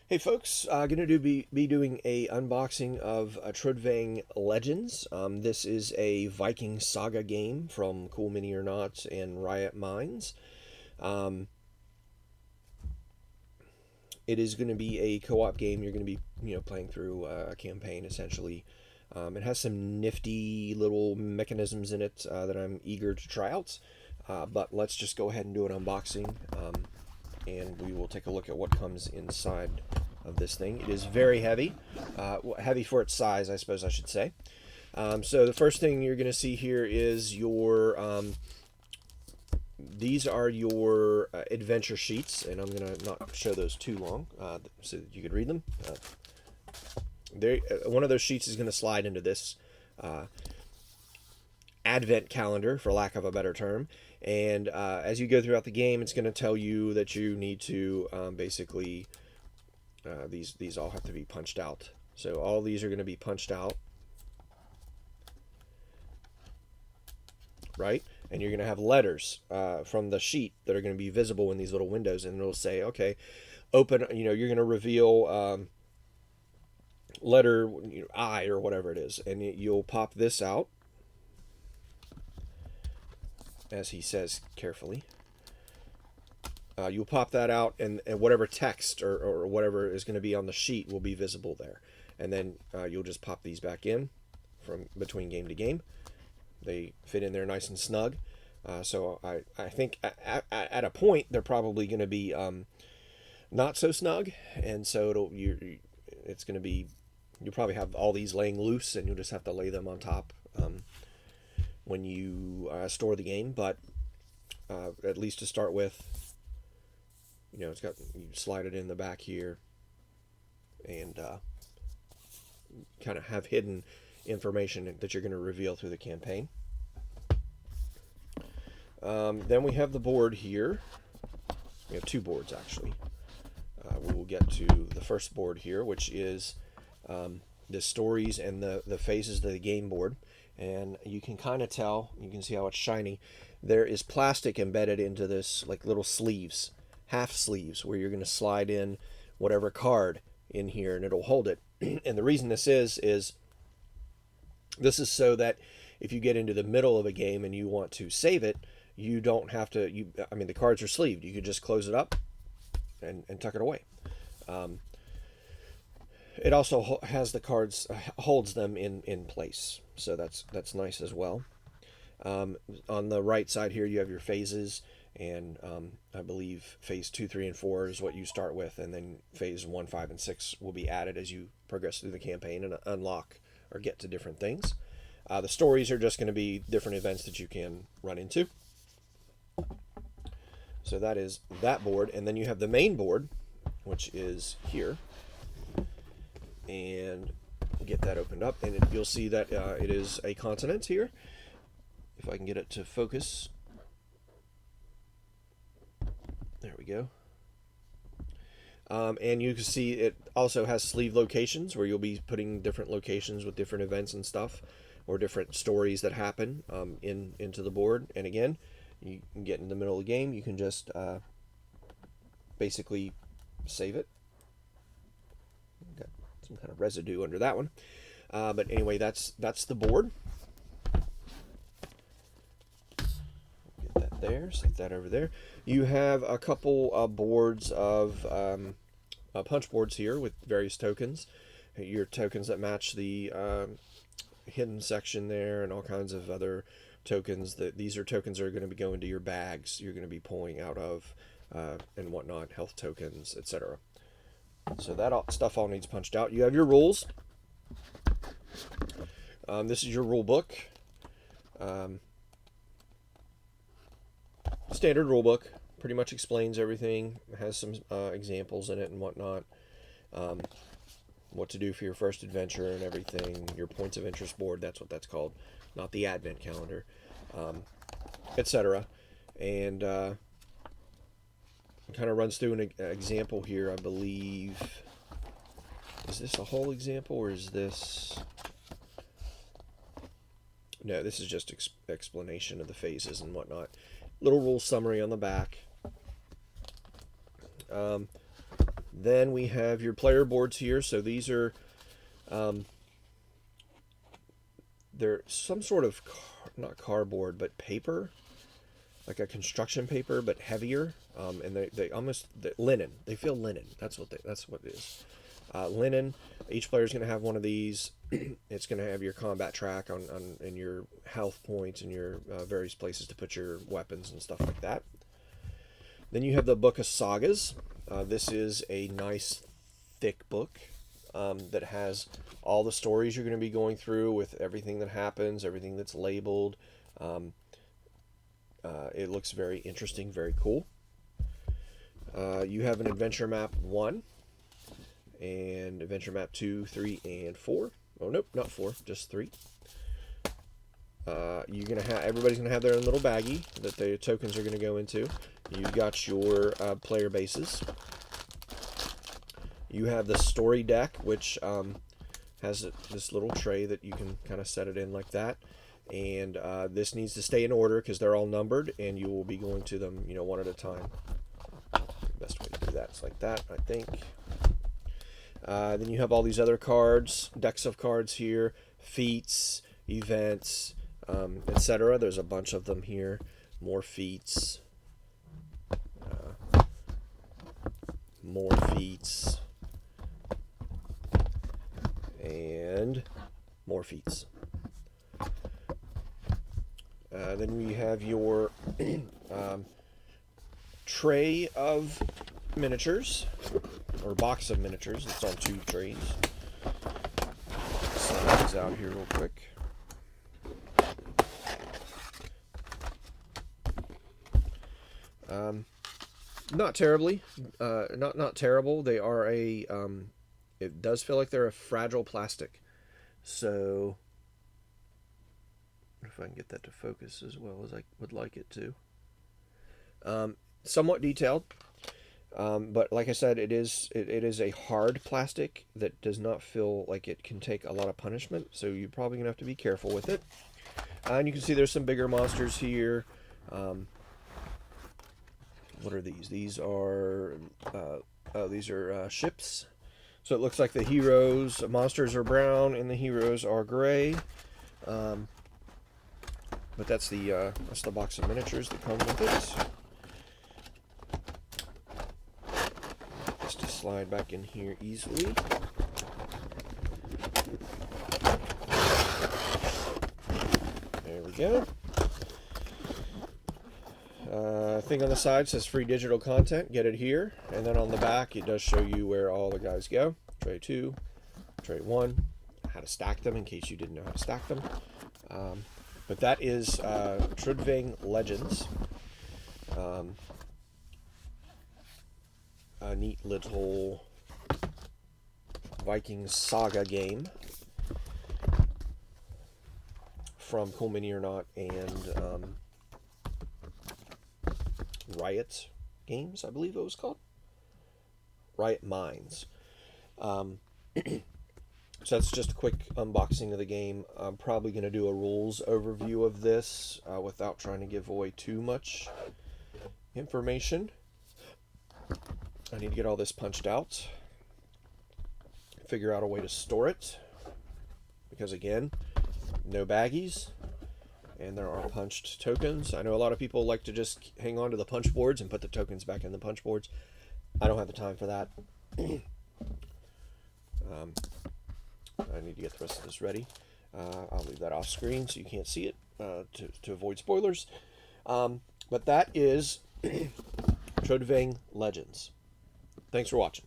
Hey folks, going to be doing a unboxing of Trudvang Legends. This is a Viking Saga game from Cool Mini or Not and Riot Minds. Um, it is going to be a co-op game. You're going to be playing through a campaign essentially. It has some nifty little mechanisms in it that I'm eager to try out. But let's just go ahead and do an unboxing, and we will take a look at what comes inside of this thing. It is very heavy, heavy for its size, I suppose I should say. So the first thing you're going to see here is your these are your adventure sheets, and I'm going to not show those too long so that you could read them. One of those sheets is going to slide into this advent calendar, for lack of a better term. And as you go throughout the game, it's going to tell you that you need to basically these all have to be punched out. So all these are going to be punched out, right? And you're going to have letters from the sheet that are going to be visible in these little windows, and it'll say, okay, open. You're going to reveal letter I or whatever it is, and you'll pop this out, as he says carefully. You'll pop that out, and whatever text or whatever is going to be on the sheet will be visible there. And then you'll just pop these back in from between game to game. They fit in there nice and snug. So I think at a point they're probably going to be not so snug, and so it's going to be, you'll probably have all these laying loose, and you'll just have to lay them on top when you store the game. But at least to start with, it's got, you slide it in the back here, and kind of have hidden information that you're going to reveal through the campaign. Then we have the board here. We have two boards actually. We will get to the first board here, which is the stories and the phases of the game board. And you can kind of tell, you can see how it's shiny. There is plastic embedded into this, like little sleeves, half sleeves, where you're going to slide in whatever card in here and it'll hold it. And the reason this is this is so that if you get into the middle of a game and you want to save it, you don't have to, the cards are sleeved. You could just close it up and tuck it away. It also has the cards, holds them in place, so that's nice as well. On the right side here, you have your phases, and I believe phase 2, 3, and 4 is what you start with, and then phase 1, 5, and 6 will be added as you progress through the campaign and unlock or get to different things. The stories are just going to be different events that you can run into. So that is that board, and then you have the main board, which is here. And get that opened up, and you'll see that it is a continent here. If I can get it to focus. There we go. And you can see it also has sleeve locations where you'll be putting different locations with different events and stuff, or different stories that happen into the board. And again, you can get in the middle of the game, you can just basically save it. Got some kind of residue under that one. But anyway, that's the board. Get that there, set that over there. You have a couple boards of punch boards here with various tokens. Your tokens that match the hidden section there, and all kinds of other tokens. These are tokens that are going to be going to your bags you're going to be pulling out of and whatnot, health tokens, etc. So that stuff all needs punched out. You have your rules. This is your rule book. Standard rule book. Pretty much explains everything. It has some examples in it and whatnot. What to do for your first adventure and everything. Your points of interest board, that's what that's called. Not the advent calendar. Etc. And kind of runs through an example here, I believe. Is this a whole example, or is this... No, this is just explanation of the phases and whatnot. Little rule summary on the back. Then we have your player boards here. So these are, they're some sort of, not cardboard, but paper, like a construction paper, but heavier. And they almost, linen. They feel linen. That's what it is. Linen. Each player is going to have one of these. It's going to have your combat track and your health points and your various places to put your weapons and stuff like that. Then you have the Book of Sagas. This is a nice thick book that has all the stories you're going to be going through with everything that happens, everything that's labeled. It looks very interesting, very cool. You have an Adventure Map 1 and Adventure Map 2, 3, and 4. Oh, nope, not 4, just 3. Everybody's gonna have their own little baggie that the tokens are gonna go into. You've got your player bases. You have the story deck, which has this little tray that you can kind of set it in like that. And this needs to stay in order because they're all numbered, and you will be going to them, one at a time. The best way to do that is like that, I think. Then you have all these other cards, decks of cards here, feats, events, etc. There's a bunch of them here. More feats. More feats. And more feats. Then we have your tray of miniatures, or box of miniatures. It's on 2 trays. Slide these out here real quick. Not terribly, not terrible. They are a. It does feel like they're a fragile plastic, so if I can get that to focus as well as I would like it to. Somewhat detailed, but like I said, it is a hard plastic that does not feel like it can take a lot of punishment. So you're probably gonna have to be careful with it. And you can see there's some bigger monsters here. What are these? These are ships. So it looks like the heroes, monsters are brown, and the heroes are gray. But that's the box of miniatures that come with it. Just to slide back in here easily. There we go. Thing on the side says free digital content. Get it here. And then on the back, it does show you where all the guys go. Tray 2, tray 1, how to stack them in case you didn't know how to stack them. But that is Trudvang Legends. A neat little Viking saga game from Cool Mini or Not and Riot Games, I believe it was called. Riot Minds. So that's just a quick unboxing of the game. I'm probably going to do a rules overview of this without trying to give away too much information. I need to get all this punched out. Figure out a way to store it. Because again, no baggies. And there are punched tokens. I know a lot of people like to just hang on to the punch boards and put the tokens back in the punch boards. I don't have the time for that. I need to get the rest of this ready. I'll leave that off screen so you can't see it to avoid spoilers. But that is Trudvang Legends. Thanks for watching.